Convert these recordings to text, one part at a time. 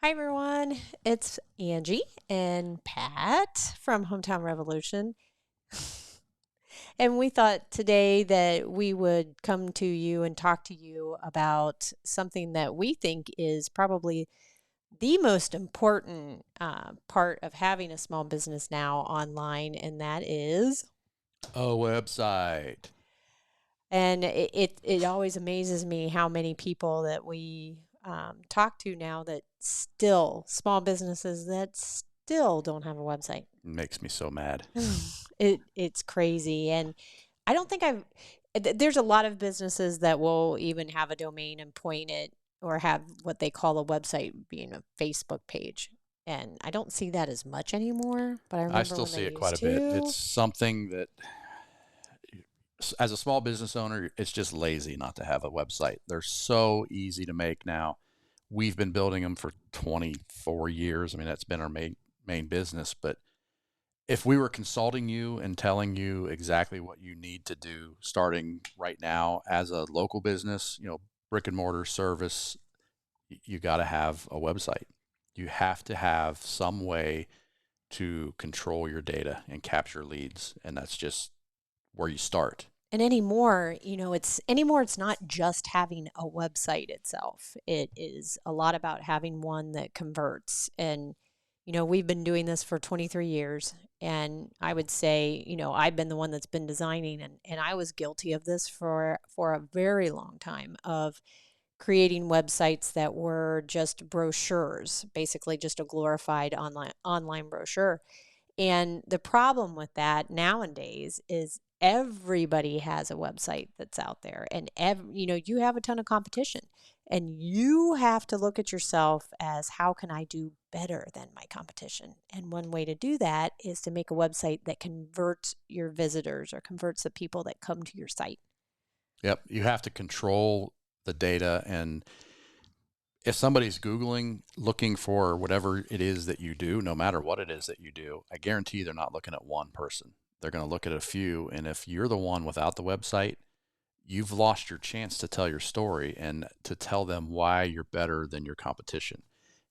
Hi, everyone. It's Angie and Pat from Hometown Revolution. And we thought today that we would come to you and talk to you about something that we think is probably the most important part of having a small business now online, and that is. A website. And it always amazes me how many people that we talk to now that still, small businesses that still don't have a website. Makes me so mad. It's crazy. And I don't think there's a lot of businesses that will even have a domain and point it or have what they call a website being a Facebook page. And I don't see that as much anymore, but I I remember still when see they it quite used a bit. to. It's something that, as a small business owner, it's just lazy not to have a website. They're so easy to make now. We've been building them for 24 years. I mean, that's been our main business. But if we were consulting you and telling you exactly what you need to do starting right now as a local business, brick and mortar service, you got to have a website. You have to have some way to control your data and capture leads. And that's just where you start. And it's not just having a website itself. It is a lot about having one that converts. And we've been doing this for 23 years, and I would say, I've been the one that's been designing, and I was guilty of this for a very long time, of creating websites that were just brochures, basically just a glorified online brochure. And the problem with that nowadays is everybody has a website that's out there, and you have a ton of competition, and you have to look at yourself as, how can I do better than my competition? And one way to do that is to make a website that converts your visitors or converts the people that come to your site. Yep. You have to control the data. And if somebody's Googling, looking for whatever it is that you do, no matter what it is that you do, I guarantee they're not looking at one person. They're going to look at a few. And if you're the one without the website, you've lost your chance to tell your story and to tell them why you're better than your competition.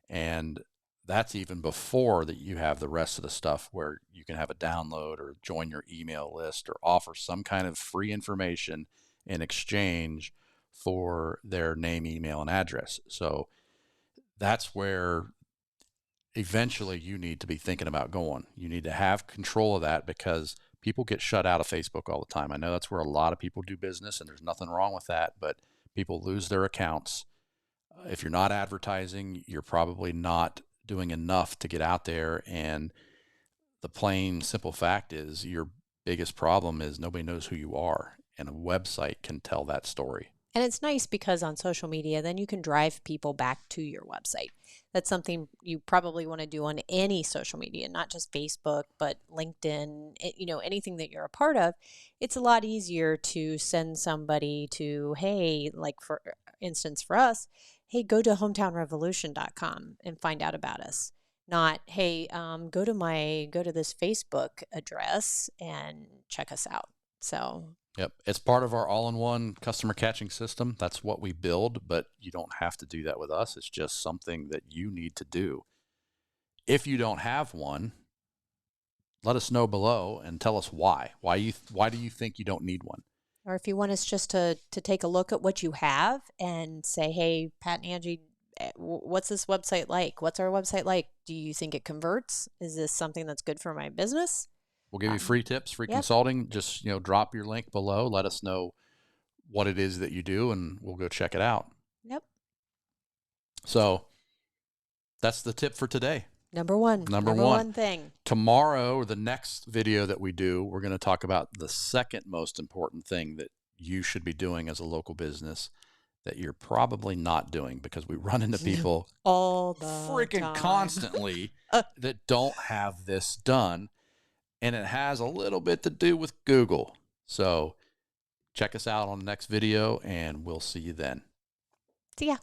And that's even before that you have the rest of the stuff where you can have a download or join your email list or offer some kind of free information in exchange for their name, email, and address. So that's where eventually you need to be thinking about going. You need to have control of that, because people get shut out of Facebook all the time. I know that's where a lot of people do business, and there's nothing wrong with that, but people lose their accounts. If you're not advertising, you're probably not doing enough to get out there. And the plain, simple fact is, your biggest problem is nobody knows who you are, and a website can tell that story. And it's nice because on social media, then you can drive people back to your website. That's something you probably want to do on any social media, not just Facebook, but LinkedIn, anything that you're a part of. It's a lot easier to send somebody to, hey, like for instance, for us, hey, go to hometownrevolution.com and find out about us. Not, hey, go to this Facebook address and check us out. So Yep. It's part of our all-in-one customer catching system. That's what we build, but you don't have to do that with us. It's just something that you need to do. If you don't have one, let us know below and tell us why. Why do you think you don't need one? or if you want us just to take a look at what you have and say, hey, Pat and Angie, what's this website like? What's our website like? Do you think it converts? Is this something that's good for my business? We'll give you free tips, free Yep. consulting. Just, drop your link below. Let us know what it is that you do, and we'll go check it out. Yep. So that's the tip for today. Number one thing. Tomorrow, or the next video that we do, we're going to talk about the second most important thing that you should be doing as a local business that you're probably not doing, because we run into people all the freaking time. constantly that don't have this done. And it has a little bit to do with Google. So check us out on the next video, and we'll see you then. See ya.